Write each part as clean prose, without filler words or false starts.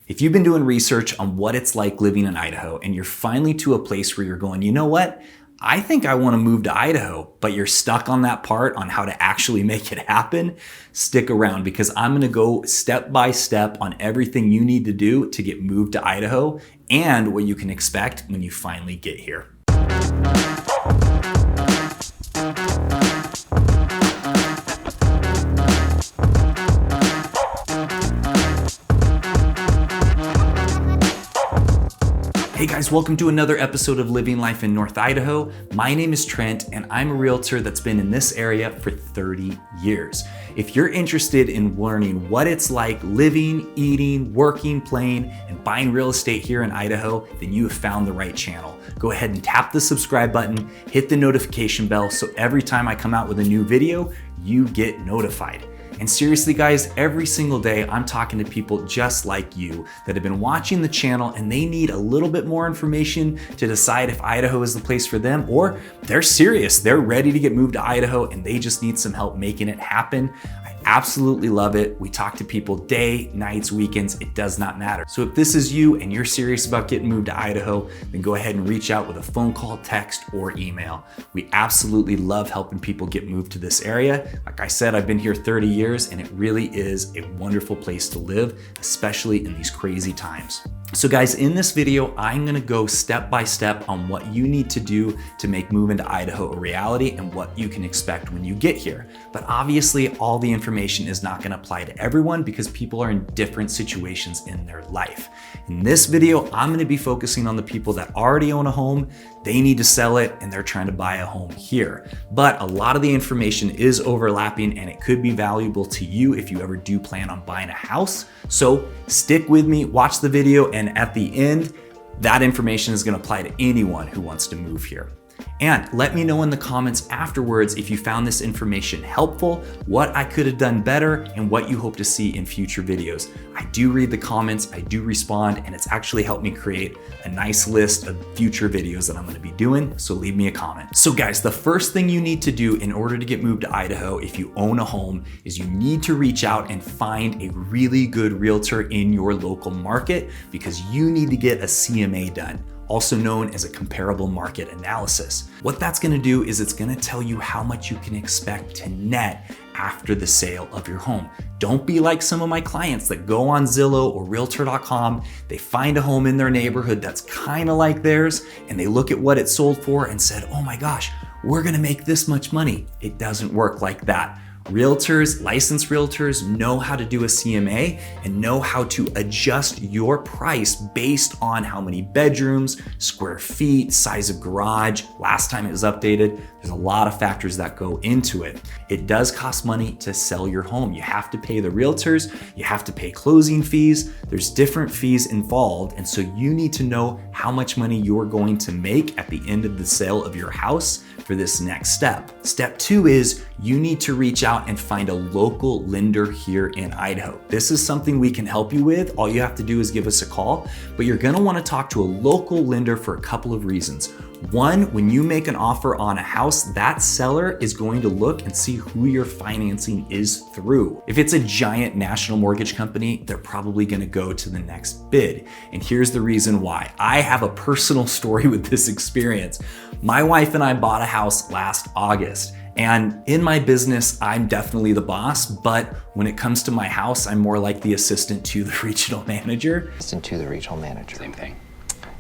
If you've been doing research on what it's like living in Idaho and you're finally to a place where you're going, you know what? I think I want to move to Idaho, but you're stuck on that part on how to actually make it happen, stick around because I'm going to go step by step on everything you need to do to get moved to Idaho and what you can expect when you finally get here. Hey guys, welcome to another episode of Living Life in North Idaho. My name is Trent and I'm a realtor that's been in this area for 30 years. If you're interested in learning what it's like living, eating, working, playing, and buying real estate here in Idaho, then you have found the right channel. Go ahead and tap the subscribe button, hit the notification bell so every time I come out with a new video, you get notified. And seriously guys, every single day I'm talking to people just like you that have been watching the channel and they need a little bit more information to decide if Idaho is the place for them, or they're serious, they're ready to get moved to Idaho and they just need some help making it happen. I absolutely love it. We talk to people day, nights, weekends, it does not matter. So if this is you and you're serious about getting moved to Idaho, then go ahead and reach out with a phone call, text, or email. We absolutely love helping people get moved to this area. Like I said, I've been here 30 years and it really is a wonderful place to live, especially in these crazy times. So guys, in this video, I'm gonna go step by step on what you need to do to make moving to Idaho a reality and what you can expect when you get here. But obviously, all the information is not gonna apply to everyone because people are in different situations in their life. In this video, I'm gonna be focusing on the people that already own a home, they need to sell it, and they're trying to buy a home here. But a lot of the information is overlapping and it could be valuable to you if you ever do plan on buying a house. So stick with me, watch the video, and at the end, that information is gonna apply to anyone who wants to move here. And let me know in the comments afterwards if you found this information helpful, what I could have done better, and what you hope to see in future videos. I do read the comments, I do respond, and it's actually helped me create a nice list of future videos that I'm gonna be doing, so leave me a comment. So guys, the first thing you need to do in order to get moved to Idaho if you own a home is you need to reach out and find a really good realtor in your local market because you need to get a CMA done, also known as a comparable market analysis. What that's gonna do is it's gonna tell you how much you can expect to net after the sale of your home. Don't be like some of my clients that go on Zillow or Realtor.com, they find a home in their neighborhood that's kind of like theirs, and they look at what it sold for and said, oh my gosh, we're gonna make this much money. It doesn't work like that. Realtors, licensed realtors know how to do a CMA and know how to adjust your price based on how many bedrooms, square feet, size of garage, last time it was updated. There's a lot of factors that go into it. It does cost money to sell your home. You have to pay the realtors, you have to pay closing fees, there's different fees involved. And so you need to know how much money you're going to make at the end of the sale of your house for this next step. Step 2 is you need to reach out and find a local lender here in Idaho. This is something we can help you with. All you have to do is give us a call, but you're gonna wanna talk to a local lender for a couple of reasons. One, when you make an offer on a house, that seller is going to look and see who your financing is through. If it's a giant national mortgage company, they're probably gonna go to the next bid. And here's the reason why. I have a personal story with this experience. My wife and I bought a house last August. And in my business, I'm definitely the boss, but when it comes to my house, I'm more like the assistant to the regional manager. Assistant to the regional manager. Same thing.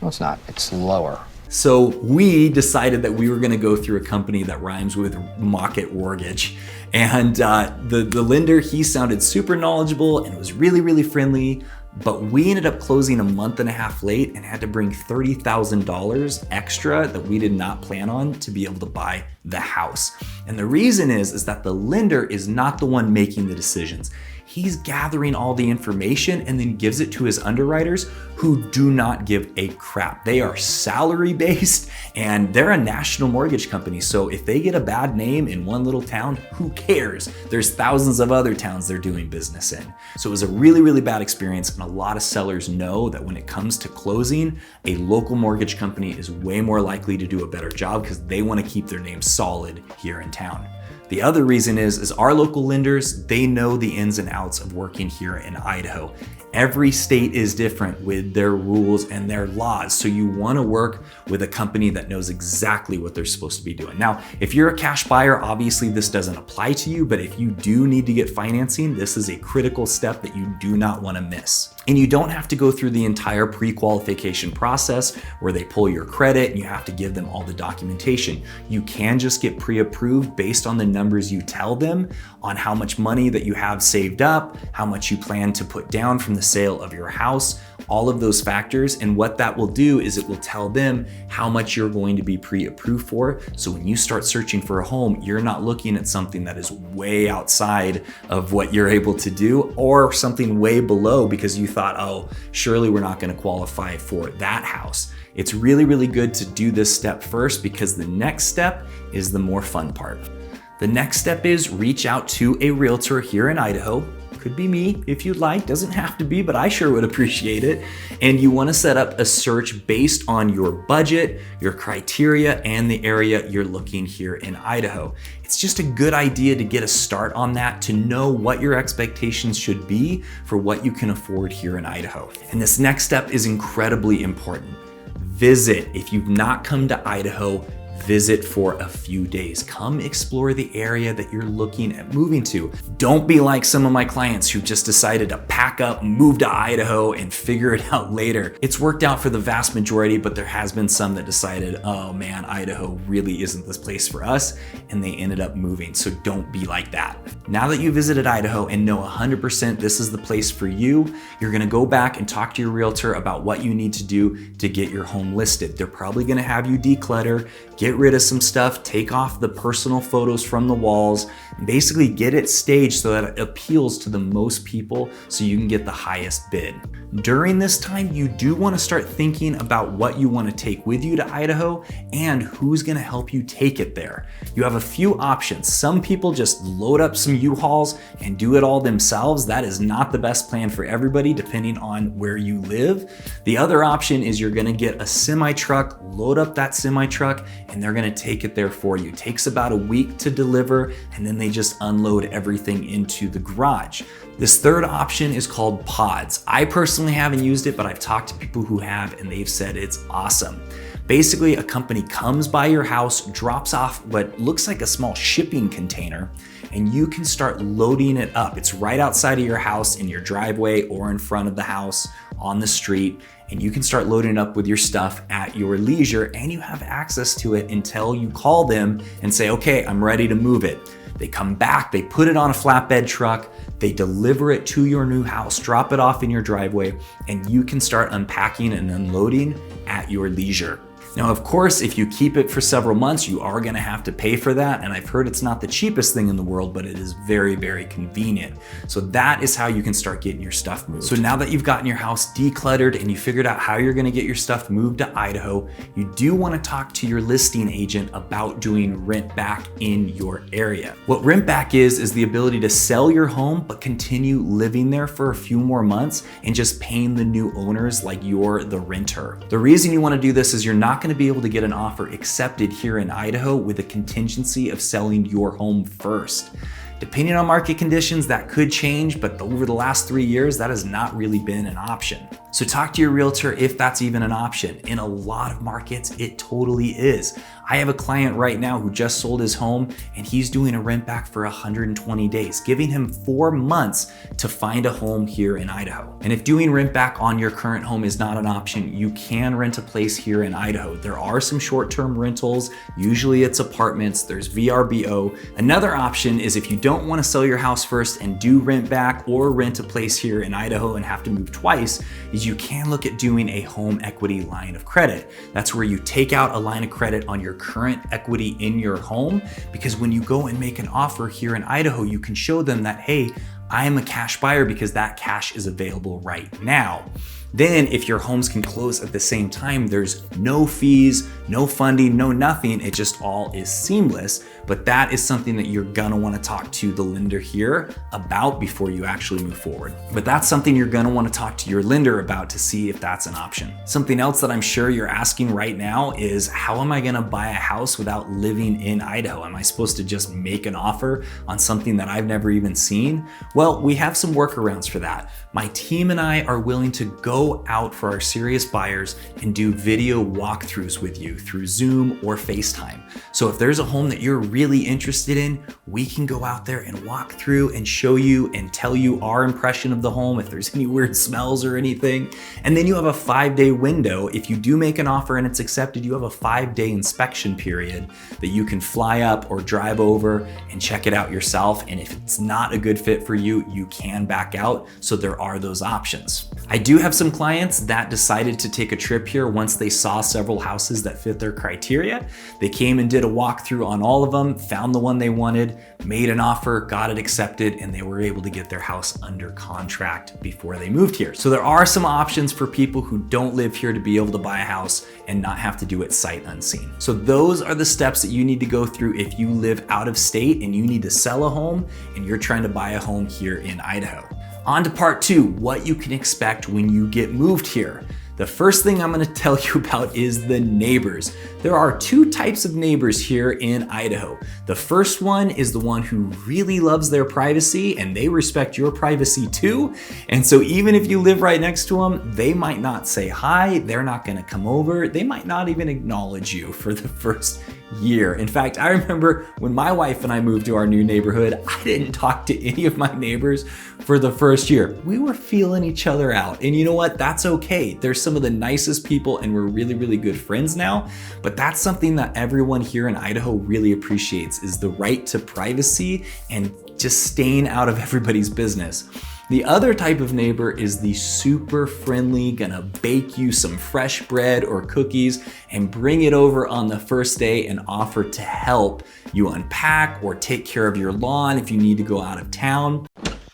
No, it's not. It's lower. So we decided that we were gonna go through a company that rhymes with Market Mortgage. And the lender, he sounded super knowledgeable and was really, really friendly. But we ended up closing a month and a half late and had to bring $30,000 extra that we did not plan on to be able to buy the house. And the reason is that the lender is not the one making the decisions. He's gathering all the information and then gives it to his underwriters who do not give a crap. They are salary based and they're a national mortgage company. So if they get a bad name in one little town, who cares? There's thousands of other towns they're doing business in. So it was a really, really bad experience. And a lot of sellers know that when it comes to closing, a local mortgage company is way more likely to do a better job because they want to keep their name solid here in town. The other reason is our local lenders, they know the ins and outs of working here in Idaho. Every state is different with their rules and their laws. So you want to work with a company that knows exactly what they're supposed to be doing. Now, if you're a cash buyer, obviously this doesn't apply to you, but if you do need to get financing, this is a critical step that you do not want to miss. And you don't have to go through the entire pre-qualification process where they pull your credit and you have to give them all the documentation. You can just get pre-approved based on the numbers you tell them on how much money that you have saved up, how much you plan to put down from the sale of your house, all of those factors. And what that will do is it will tell them how much you're going to be pre-approved for. So when you start searching for a home, you're not looking at something that is way outside of what you're able to do or something way below because you thought, oh, surely we're not going to qualify for that house. It's really, really good to do this step first because the next step is the more fun part. The next step is reach out to a realtor here in Idaho. Could be me if you'd like, doesn't have to be, but I sure would appreciate it. And you want to set up a search based on your budget, your criteria, and the area you're looking here in Idaho. It's just a good idea to get a start on that, to know what your expectations should be for what you can afford here in Idaho. And this next step is incredibly important. Visit. If you've not come to Idaho, visit for a few days. Come explore the area that you're looking at moving to. Don't be like some of my clients who just decided to pack up, move to Idaho, and figure it out later. It's worked out for the vast majority, but there has been some that decided, oh man, Idaho really isn't this place for us, and they ended up moving. So don't be like that. Now that you visited Idaho and know 100% this is the place for you, you're gonna go back and talk to your realtor about what you need to do to get your home listed. They're probably gonna have you declutter, get rid of some stuff, take off the personal photos from the walls, and basically get it staged so that it appeals to the most people so you can get the highest bid. During this time, you do want to start thinking about what you want to take with you to Idaho and who's going to help you take it there. You have a few options. Some people just load up some U-Hauls and do it all themselves. That is not the best plan for everybody, depending on where you live. The other option is you're going to get a semi-truck, load up that semi-truck, and they're going to take it there for you. It takes about a week to deliver, and then they just unload everything into the garage. This third option is called pods. I personally haven't used it, but I've talked to people who have, and they've said it's awesome. Basically, a company comes by your house, drops off what looks like a small shipping container, and you can start loading it up. It's right outside of your house, in your driveway or in front of the house on the street, and you can start loading it up with your stuff at your leisure, and you have access to it until you call them and say, okay, I'm ready to move it. They come back, they put it on a flatbed truck, they deliver it to your new house, drop it off in your driveway, and you can start unpacking and unloading at your leisure. Now, of course, if you keep it for several months, you are gonna have to pay for that. And I've heard it's not the cheapest thing in the world, but it is very, very convenient. So that is how you can start getting your stuff moved. So now that you've gotten your house decluttered and you figured out how you're gonna get your stuff moved to Idaho, you do wanna talk to your listing agent about doing rent back in your area. What rent back is the ability to sell your home, but continue living there for a few more months and just paying the new owners like you're the renter. The reason you wanna do this is you're not going to be able to get an offer accepted here in Idaho with a contingency of selling your home first. Depending on market conditions, that could change, but over the last 3 years, that has not really been an option. So talk to your realtor if that's even an option. In a lot of markets, it totally is. I have a client right now who just sold his home and he's doing a rent back for 120 days, giving him 4 months to find a home here in Idaho. And if doing rent back on your current home is not an option, you can rent a place here in Idaho. There are some short-term rentals. Usually it's apartments. There's VRBO. Another option is if you don't want to sell your house first and do rent back or rent a place here in Idaho and have to move twice, is you can look at doing a home equity line of credit. That's where you take out a line of credit on your current equity in your home, because when you go and make an offer here in Idaho, you can show them that, hey, I am a cash buyer because that cash is available right now. Then if your homes can close at the same time, there's no fees, no funding, no nothing. It just all is seamless. But that is something that you're gonna wanna talk to the lender here about before you actually move forward. But that's something you're gonna wanna talk to your lender about to see if that's an option. Something else that I'm sure you're asking right now is, how am I gonna buy a house without living in Idaho? Am I supposed to just make an offer on something that I've never even seen? Well, we have some workarounds for that. My team and I are willing to go out for our serious buyers and do video walkthroughs with you through Zoom or FaceTime. So if there's a home that you're really interested in, we can go out there and walk through and show you and tell you our impression of the home, if there's any weird smells or anything. And then you have a 5-day window. If you do make an offer and it's accepted, you have a 5-day inspection period that you can fly up or drive over and check it out yourself. And if it's not a good fit for you, you can back out. So there are those options. I do have some clients that decided to take a trip here once they saw several houses that fit their criteria. They came and did a walkthrough on all of them, found the one they wanted, made an offer, got it accepted, and they were able to get their house under contract before they moved here. So there are some options for people who don't live here to be able to buy a house and not have to do it sight unseen. So those are the steps that you need to go through if you live out of state and you need to sell a home and you're trying to buy a home here in Idaho. On to part 2, what you can expect when you get moved here. The first thing I'm gonna tell you about is the neighbors. There are 2 types of neighbors here in Idaho. The first one is the one who really loves their privacy and they respect your privacy too. And so even if you live right next to them, they might not say hi, they're not gonna come over, they might not even acknowledge you for the first year. In fact, I remember when my wife and I moved to our new neighborhood, I didn't talk to any of my neighbors for the first year. We were feeling each other out. And you know what? That's okay. They're some of the nicest people and we're really, really good friends now. But that's something that everyone here in Idaho really appreciates, is the right to privacy and just staying out of everybody's business. The other type of neighbor is the super friendly, gonna bake you some fresh bread or cookies and bring it over on the first day and offer to help you unpack or take care of your lawn if you need to go out of town.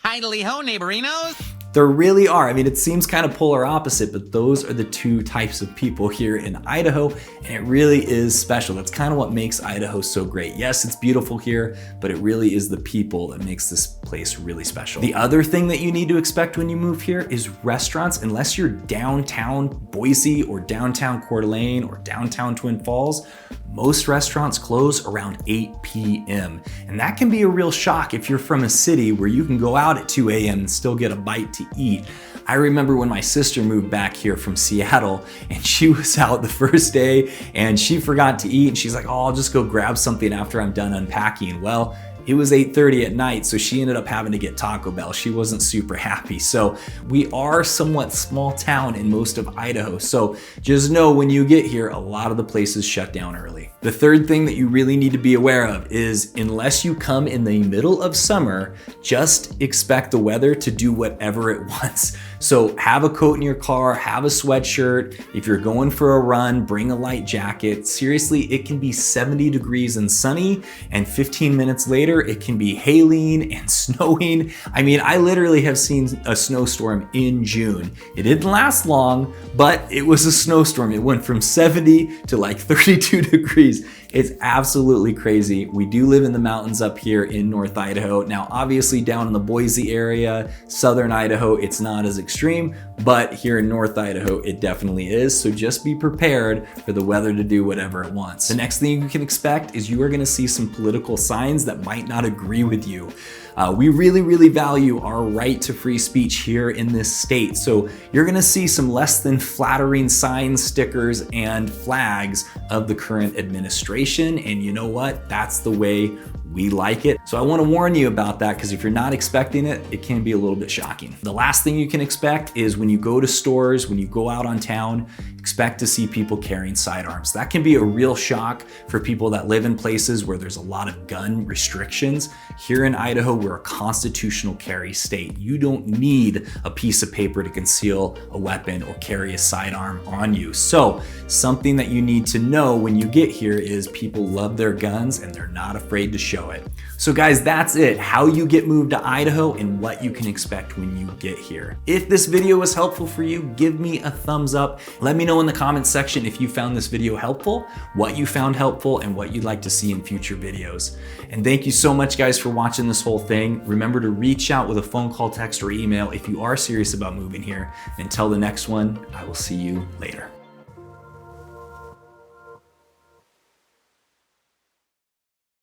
Hi-ho, neighborinos. There really are. I mean, it seems kind of polar opposite, but those are the 2 types of people here in Idaho, and it really is special. That's kind of what makes Idaho so great. Yes, it's beautiful here, but it really is the people that makes this place really special. The other thing that you need to expect when you move here is restaurants. Unless you're downtown Boise or downtown Coeur d'Alene or downtown Twin Falls, most restaurants close around 8 p.m. And that can be a real shock if you're from a city where you can go out at 2 a.m. and still get a bite to eat. I remember when my sister moved back here from Seattle and she was out the first day and she forgot to eat and she's like, oh, I'll just go grab something after I'm done unpacking. Well, it was 8:30 at night, so she ended up having to get Taco Bell. She wasn't super happy. So we are somewhat small town in most of Idaho. So just know when you get here, a lot of the places shut down early. The third thing that you really need to be aware of is, unless you come in the middle of summer, just expect the weather to do whatever it wants. So have a coat in your car, have a sweatshirt. If you're going for a run, bring a light jacket. Seriously, it can be 70 degrees and sunny, and 15 minutes later, it can be hailing and snowing. I mean, I literally have seen a snowstorm in June. It didn't last long, but it was a snowstorm. It went from 70 to like 32 degrees. It's absolutely crazy. We do live in the mountains up here in North Idaho. Now, obviously down in the Boise area, southern Idaho, it's not as extreme, but here in North Idaho, it definitely is. So just be prepared for the weather to do whatever it wants. The next thing you can expect is you are gonna see some political signs that might not agree with you. We really value our right to free speech here in this state. So you're gonna see some less than flattering signs, stickers, and flags of the current administration. And you know what? That's the way we like it. So I wanna warn you about that, because if you're not expecting it, it can be a little bit shocking. The last thing you can expect is when you go to stores, when you go out on town, expect to see people carrying sidearms. That can be a real shock for people that live in places where there's a lot of gun restrictions. Here in Idaho, we're a constitutional carry state. You don't need a piece of paper to conceal a weapon or carry a sidearm on you. So something that you need to know when you get here is people love their guns and they're not afraid to show it. So guys, that's it. How you get moved to Idaho and what you can expect when you get here. If this video was helpful for you, give me a thumbs up. Let me know in the comments section if you found this video helpful, what you found helpful, and what you'd like to see in future videos. And thank you so much guys for watching this whole thing. Remember to reach out with a phone call, text, or email if you are serious about moving here. Until the next one, I will see you later.